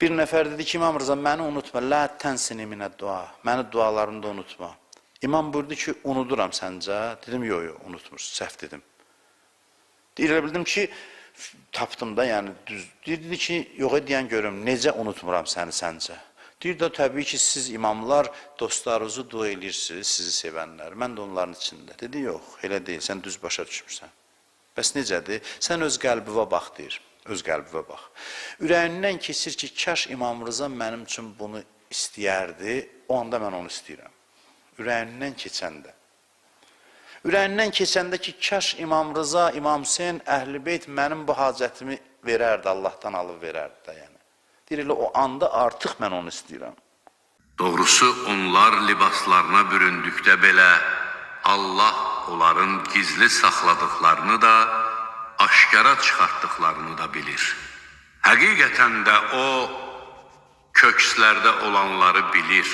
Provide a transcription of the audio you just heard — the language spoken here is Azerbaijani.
Bir nəfər dedi ki, İmam Rıza, məni unutma, la tənsini minə dua, məni dualarında unutma. İmam buyurdu ki, unuduram səncə? Dedim, yox, unutmursun, səhv dedim. Elə bildim ki, tapdım da, yəni düz. Dedi ki, yox deyən görüm, necə unutmuram səni səncə? Deyir də, təbii ki, siz imamlar dostlarınızı dua edirsiniz, sizi sevənlər. Mən də onların içində. Dedi, yox, elə deyil, sən düz başa düşmürsən. Bəs necədir? Sən öz qəlbivə bax, deyir. Öz qəlbivə bax. Ürəyindən keçir ki, kaş İmam Rıza mənim üçün bunu istəyərdi, o anda mən onu istəyirəm. Ürəyindən keçəndə. Ürəyindən keçəndə ki, kaş İmam Rıza, İmam Hüseyin, Əhl-i Beyt mənim bu hacətimi verərdi, Allahdan alıb verərdi də, yəni. Deyir, elə o anda artıq mən onu istəyirəm. Doğrusu onlar libaslarına büründükdə belə Allah onların gizli saxladıqlarını da, aşkara çıxartdıqlarını da bilir. Həqiqətən də o, kökslərdə olanları bilir.